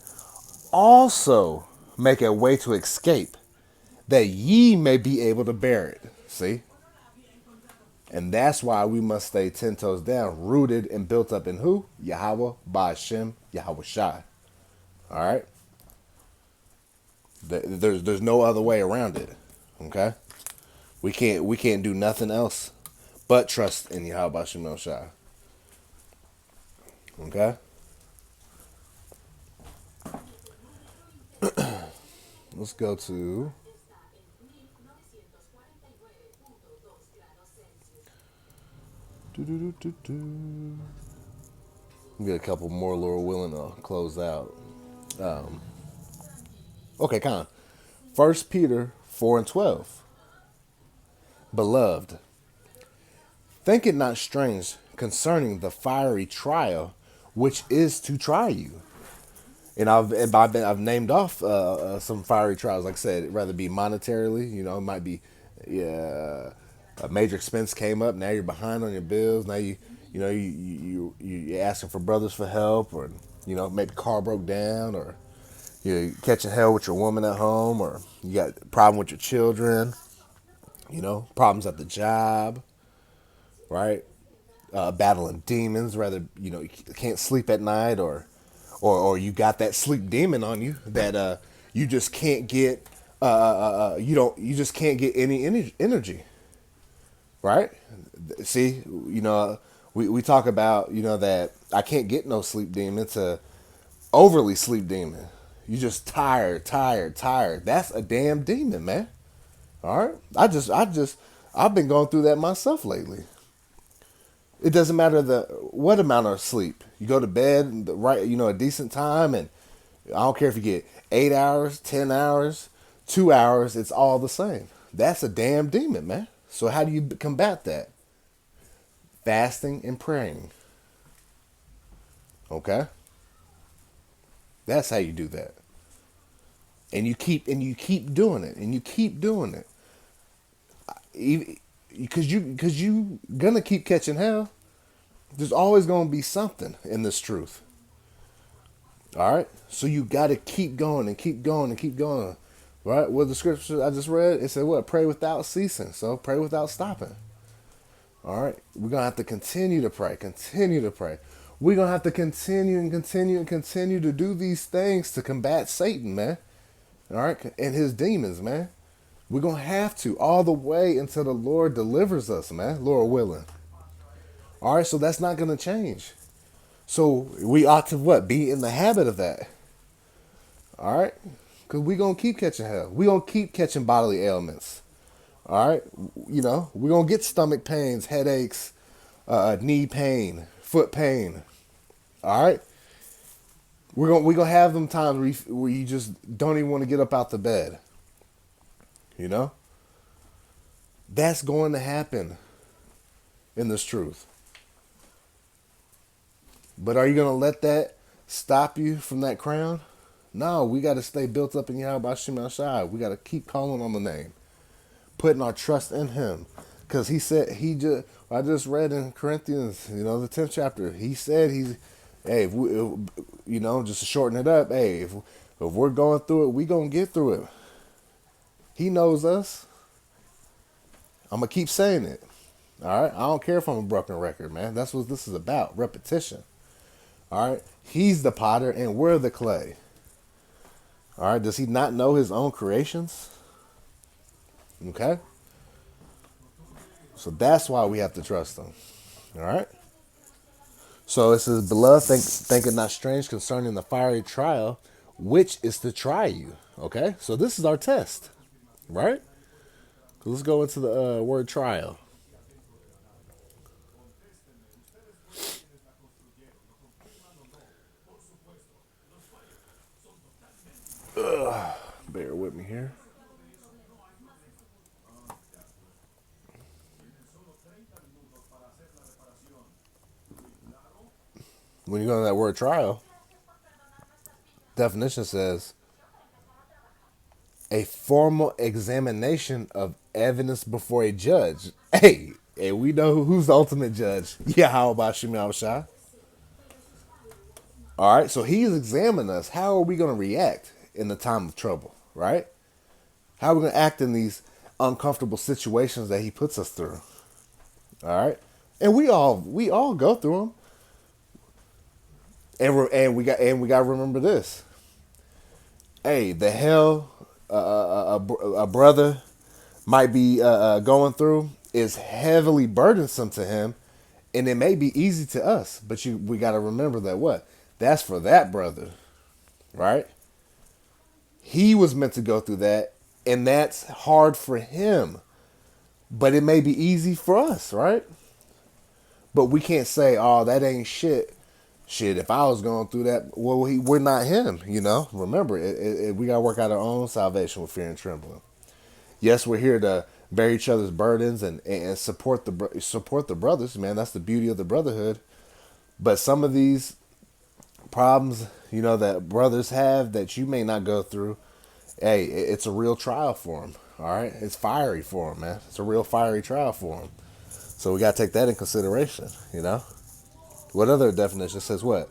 also make a way to escape, that ye may be able to bear it. See? And that's why we must stay 10 toes down, rooted and built up in who? Yahawah Bahasham Yahawashi. All right? There's no other way around it. Okay? We can't do nothing else but trust in Yahawah Bahasham Yahawashi. Okay? Let's go to get a couple more, Lord willing, to close out. Okay, kind of. 1 Peter 4 and 12. Beloved, think it not strange concerning the fiery trial which is to try you. And I've named off some fiery trials. Like I said, rather be monetarily, it might be Yeah, a major expense came up. Now you're behind on your bills. Now you're asking for brothers for help, or maybe car broke down, or you're catching hell with your woman at home, or you got a problem with your children. Problems at the job, right? Battling demons, rather you can't sleep at night, or you got that sleep demon on you that you just can't get. You just can't get any energy, right? See, we talk about that I can't get no sleep demon to overly sleep demon. You just tired, tired, tired. That's a damn demon, man. All right. I've been going through that myself lately. It doesn't matter what amount of sleep. You go to bed a decent time, and I don't care if you get 8 hours, 10 hours, 2 hours. It's all the same. That's a damn demon, man. So how do you combat that? Fasting and praying. Okay, that's how you do that. And you keep doing it, and you keep doing it, because you gonna keep catching hell. There's always gonna be something in this truth. All right, so you got to keep going and keep going and keep going. Right? What the scripture I just read, it said what? Pray without ceasing. So pray without stopping. All right, we're gonna have to continue to pray, continue to pray. We're gonna have to continue and continue and continue to do these things to combat Satan, man. All right, and his demons, man. We're gonna have to all the way until the Lord delivers us, man. Lord willing. All right, so that's not gonna change. So we ought to what? Be in the habit of that. All right, because we're gonna keep catching hell. We're gonna keep catching bodily ailments. All right, we're gonna get stomach pains, headaches, knee pain, foot pain. All right, we're gonna have them times where you just don't even want to get up out the bed. You know, that's going to happen in this truth. But are you gonna let that stop you from that crown? No, we got to stay built up in Yahawah Bahasham Yahawashi. We got to keep calling on the name, putting our trust in Him, because He said I just read in Corinthians, the 10th chapter. He said hey, just to shorten it up, hey, if we're going through it, we gonna get through it. He knows us. I'm gonna keep saying it. All right, I don't care if I'm a broken record, man. That's what this is about, repetition. All right, He's the potter and we're the clay. All right, does He not know His own creations? Okay, so that's why we have to trust Him. All right. So it says, beloved, think it not strange concerning the fiery trial, which is to try you. Okay, so this is our test, right? So let's go into the word trial. Bear with me here. When you go to that word trial, definition says a formal examination of evidence before a judge. Hey, we know who's the ultimate judge. Yahawah Bahasham Yahawashi. All right, so He's examining us. How are we going to react in the time of trouble, right? How are we going to act in these uncomfortable situations that He puts us through? All right, and we all go through them. And we got to remember this. Hey, the hell a brother might be going through is heavily burdensome to him, and it may be easy to us. But we got to remember that that's for that brother, right? He was meant to go through that, and that's hard for him. But it may be easy for us, right? But we can't say, "Oh, that ain't shit." Shit, if I was going through that, well, we're not Him, Remember, we got to work out our own salvation with fear and trembling. Yes, we're here to bear each other's burdens and support the brothers, man. That's the beauty of the brotherhood. But some of these problems, that brothers have that you may not go through, hey, it's a real trial for them, All right, it's fiery for them, man. It's a real fiery trial for them. So we got to take that in consideration. What other definition says what?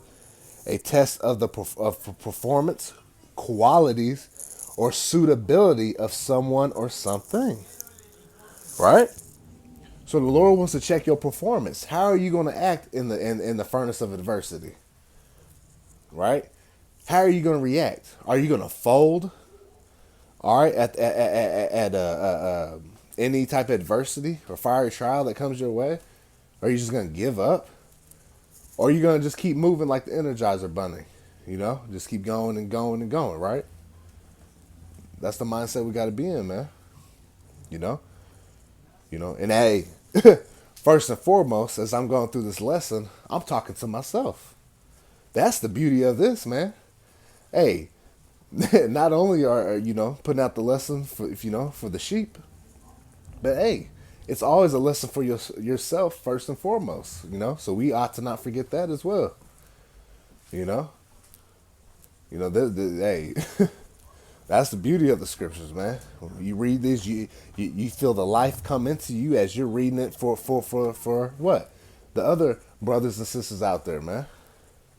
A test of the of performance, qualities, or suitability of someone or something. Right? So the Lord wants to check your performance. How are you going to act in the furnace of adversity? Right? How are you going to react? Are you going to fold? All right, at any type of adversity or fiery trial that comes your way? Are you just going to give up? Or are you going to just keep moving like the Energizer Bunny? Just keep going and going and going, right? That's the mindset we got to be in, man. And hey, first and foremost, as I'm going through this lesson, I'm talking to myself. That's the beauty of this, man. Hey, not only are putting out the lesson for for the sheep, but hey, it's always a lesson for yourself first and foremost. So we ought to not forget that as well. Hey, that's the beauty of the scriptures, man. When you read this, you feel the life come into you as you're reading it for what? The other brothers and sisters out there, man.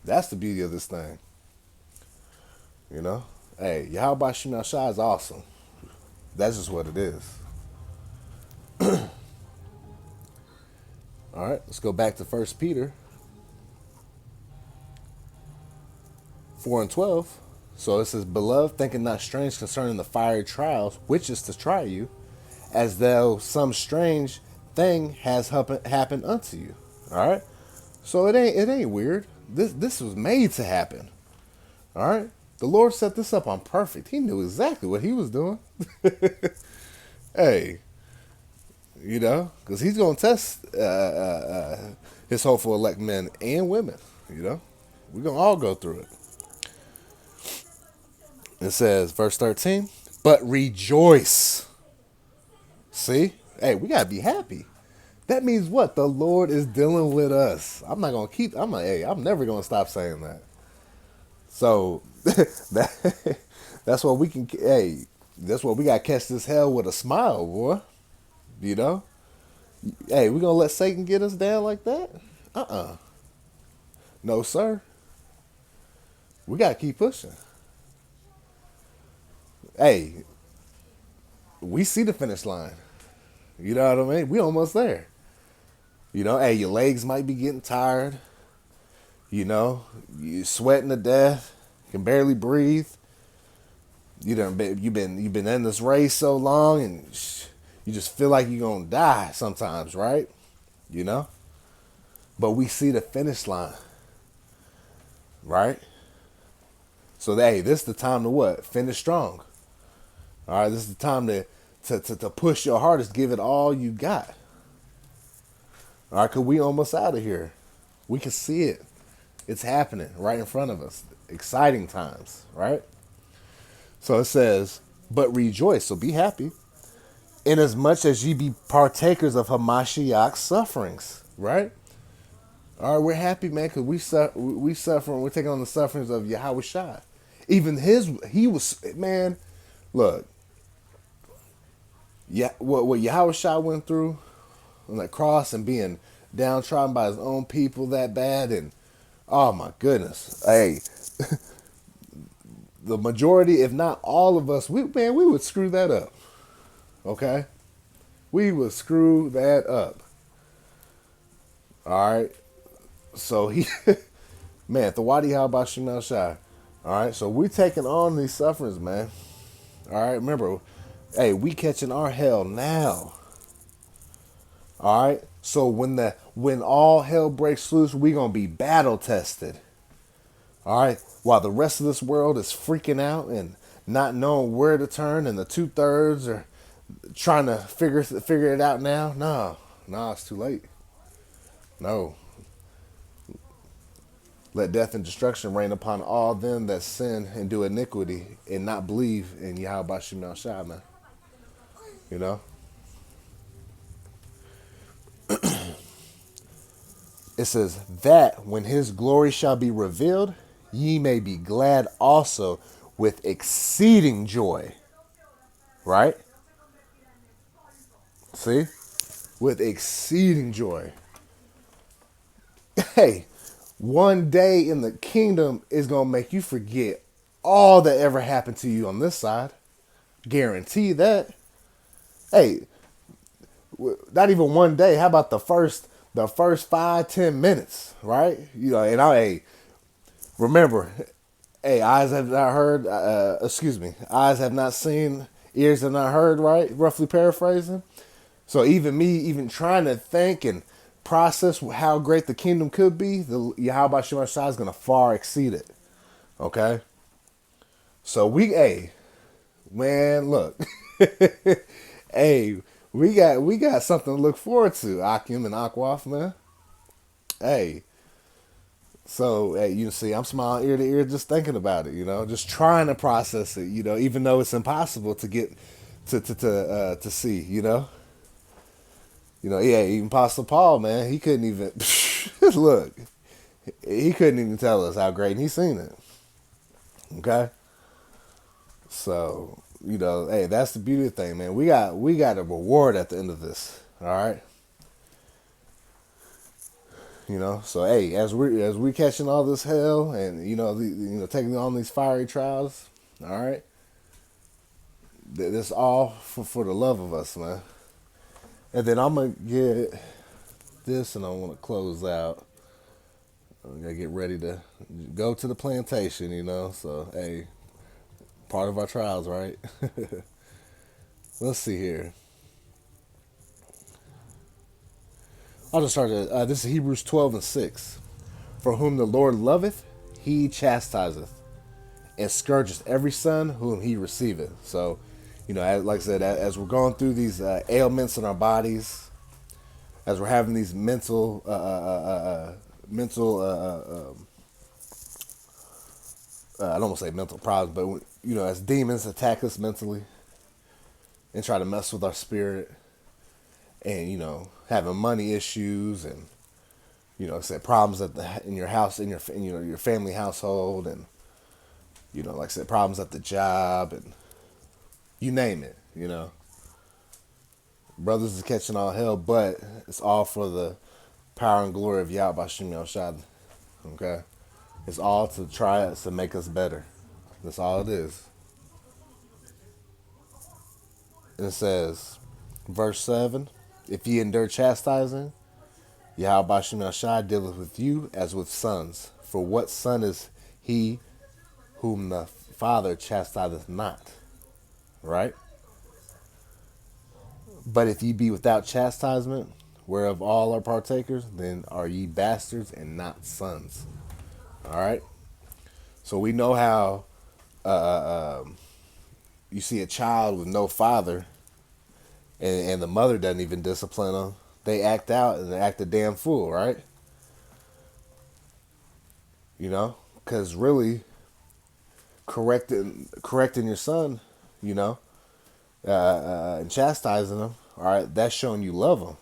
That's the beauty of this thing. Hey, Yahawah Bahasham Yahawashi is awesome. That's just what it is. All right, let's go back to 1 Peter 4:12. So it says, Beloved, thinking not strange concerning the fiery trials, which is to try you, as though some strange thing has happened unto you. All right? So it ain't weird. This was made to happen. All right? The Lord set this up on perfect. He knew exactly what he was doing. Hey, because he's going to test his hopeful elect men and women. We're going to all go through it. It says, verse 13, but rejoice. See? Hey, we got to be happy. That means what? The Lord is dealing with us. I'm never going to stop saying that. So, that's what we can, that's what we got to catch this hell with a smile, boy. Hey, we going to let Satan get us down like that? No, sir. We got to keep pushing. Hey, we see the finish line. You know what I mean? We almost there. Hey, your legs might be getting tired. You sweating to death. Can barely breathe. You've been in this race so long, and you just feel like you're gonna die sometimes, right? But we see the finish line, right? So hey, this is the time to what? Finish strong. All right, this is the time to push your hardest, give it all you got. All right, because we almost out of here. We can see it. It's happening right in front of us. Exciting times, right? So it says, but rejoice, so be happy, inasmuch as ye be partakers of Hamashiach's sufferings, right? All right, we're happy, man, because we suffering. We're taking on the sufferings of Yahawashi. Even he was, man, look, yeah, what Yahawashi went through on that cross and being downtrodden by his own people that bad, and oh my goodness, hey, the majority, if not all of us, we would screw that up. Okay, we would screw that up. All right, so man, Thawadi Yahawah Bahasham Yahawashi. All right, so we're taking on these sufferings, man. All right, remember, hey, we catching our hell now. All right, so when all hell breaks loose, we gonna be battle tested. All right, while the rest of this world is freaking out and not knowing where to turn, and the 2/3 are trying to figure it out now. No, it's too late. No. Let death and destruction reign upon all them that sin and do iniquity and not believe in Yahawah Bahasham Yahawashi, man. It says that when his glory shall be revealed, ye may be glad also with exceeding joy. Right? See? With exceeding joy. Hey, one day in the kingdom is going to make you forget all that ever happened to you on this side. Guarantee that. Hey, not even one day. How about the first 5-10 minutes, right? And hey, remember, hey, eyes have not heard. Excuse me, eyes have not seen, ears have not heard. Right, roughly paraphrasing. So even me, even trying to think and process how great the kingdom could be, the Yahawah Bahasham Yahawashi is gonna far exceed it. Okay. So hey, man, look, hey, we got something to look forward to, Akim and Akwaf, man. Hey, so hey, you see, I'm smiling ear to ear just thinking about it. Just trying to process it. Even though it's impossible to get to see. Yeah, even Apostle Paul, man, he couldn't even look. He couldn't even tell us how great he's seen it. Okay, so hey, that's the beauty of the thing, man. We got a reward at the end of this. All right. So hey, as we catching all this hell and taking on these fiery trials, all right, this all for the love of us, man. And then I'm gonna get this, and I want to close out. I gotta get ready to go to the plantation, So hey, part of our trials, right? Let's see here. I'll just start it. This is Hebrews 12:6. For whom the Lord loveth, he chastiseth, and scourgeth every son whom he receiveth. So, like I said, as we're going through these ailments in our bodies, as we're having these I don't want to say mental problems, but as demons attack us mentally and try to mess with our spirit, and having money issues, and like I said, problems in your house, in your family household, and like I said, problems at the job, and you name it. Brothers is catching all hell, but it's all for the power and glory of Yahawah Bahasham Yahawashi. Okay, it's all to try to make us better. That's all it is. And it says, verse 7, if ye endure chastising, Yahawah Bahasham Yahawashi dealeth with you as with sons. For what son is he whom the Father chastiseth not? Right? But if ye be without chastisement, whereof all are partakers, then are ye bastards and not sons. All right? So we know how you see a child with no father, and the mother doesn't even discipline them. They act out and they act a damn fool, right? Because really, correcting your son, and chastising them, all right, that's showing you love them.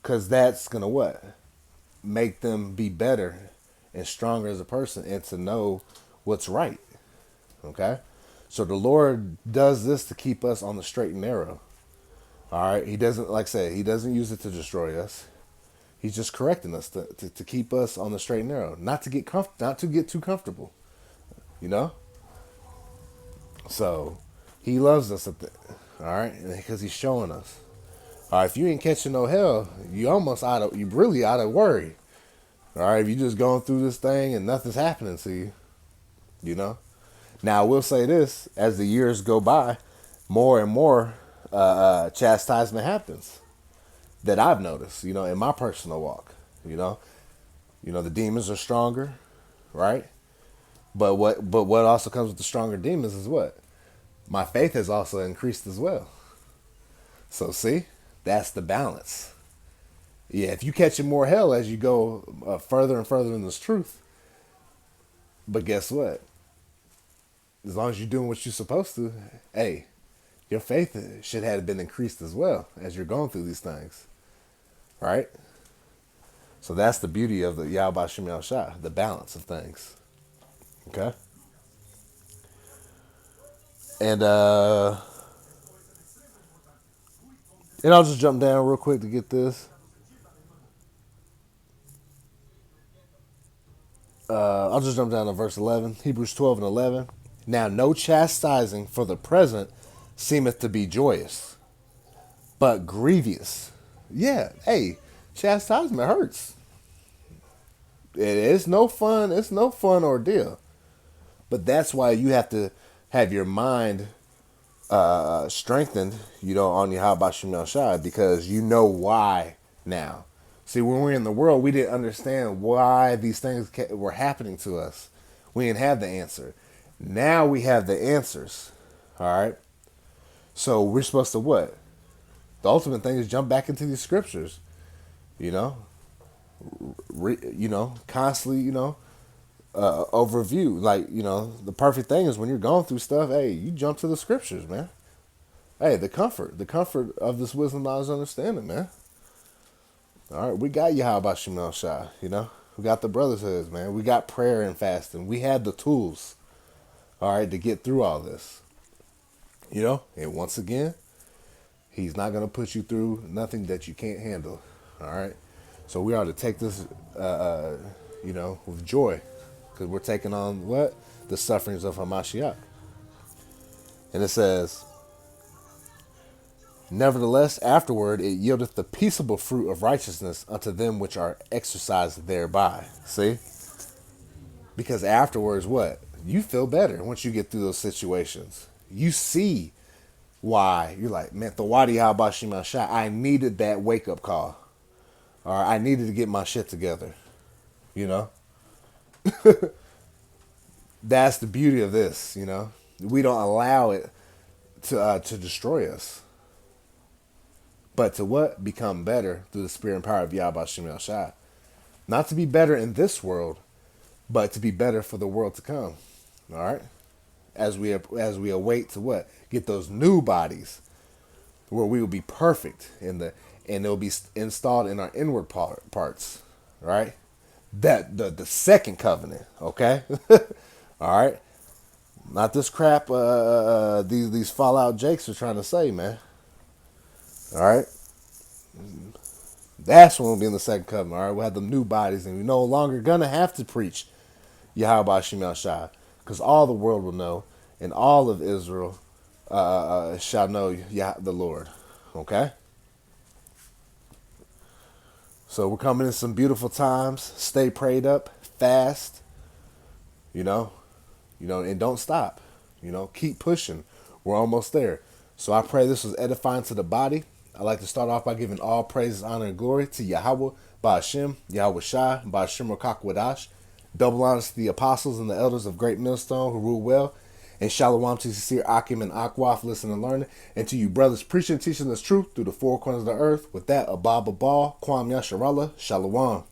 Because that's going to what? Make them be better and stronger as a person and to know what's right. Okay? So the Lord does this to keep us on the straight and narrow. All right? He doesn't, like I said, he doesn't use it to destroy us. He's just correcting us to keep us on the straight and narrow. Not to get not to get too comfortable. So he loves us at the, all right? Because he's showing us. All right, if you ain't catching no hell, you really out of worry. All right, if you just going through this thing and nothing's happening to you, Now, I will say this, as the years go by, more and more chastisement happens that I've noticed, in my personal walk, the demons are stronger, right? But what also comes with the stronger demons is what? My faith has also increased as well. So see, that's the balance. Yeah, if you catching more hell as you go further and further in this truth, but guess what? As long as you're doing what you're supposed to, hey, your faith should have been increased as well as you're going through these things, right? So that's the beauty of the Yahawah Bahasham Yahawashi, the balance of things. Okay? And And I'll just jump down real quick to get this. I'll just jump down to verse 11. Hebrews 12 and 11. Now no chastising for the present seemeth to be joyous, but grievous. Yeah, hey, chastisement hurts. It's no fun. It's no fun ordeal. But that's why you have to have your mind strengthened, on Yahawah Bahasham Yahawashi, because you know why now. See, when we were in the world, we didn't understand why these things were happening to us. We didn't have the answer. Now we have the answers. All right. So we're supposed to what? The ultimate thing is jump back into these scriptures. You know, constantly. Overview. Like, the perfect thing is when you're going through stuff. Hey, you jump to the scriptures, man. Hey, the comfort of this wisdom, knowledge, understanding, man. All right, we got Yahawah Bahasham Yahawashi, we got the brotherhoods, man. We got prayer and fasting. We had the tools, all right, to get through all this, And once again, he's not gonna put you through nothing that you can't handle, all right. So we are to take this, with joy, because we're taking on what the sufferings of Hamashiach, and it says. Nevertheless, afterward it yieldeth the peaceable fruit of righteousness unto them which are exercised thereby. See? Because afterwards, what? You feel better once you get through those situations. You see why. You're like, man, Thawadi Yahawah Bahasham Yahawashi, I needed that wake-up call. Or I needed to get my shit together. That's the beauty of this, We don't allow it to destroy us. But to what? Become better through the spirit and power of Yahawah Bahasham Yahawashi. Not to be better in this world, but to be better for the world to come. All right? As we await to what? Get those new bodies where we will be perfect and they'll be installed in our inward parts. Right? That the second covenant, okay? All right? Not this crap these Fallout Jakes are trying to say, man. All right, that's when we'll be in the second covenant. All right, we'll have the new bodies, and we're no longer gonna have to preach Yahawah Bahasham Yahawashi, because all the world will know, and all of Israel shall know the Lord. Okay. So we're coming in some beautiful times. Stay prayed up, fast. And don't stop. Keep pushing. We're almost there. So I pray this was edifying to the body. I'd like to start off by giving all praises, honor, and glory to Yahawah Bahasham Yahawashi, Bahasham Wadash. Double honors to the apostles and the elders of Great Millstone who rule well. And shalom to sincere Akim and Akwaf, listen and learning. And to you brothers preaching and teaching this truth through the four corners of the earth. With that, Abba Babal, Kwam Yasharallah, Shalom.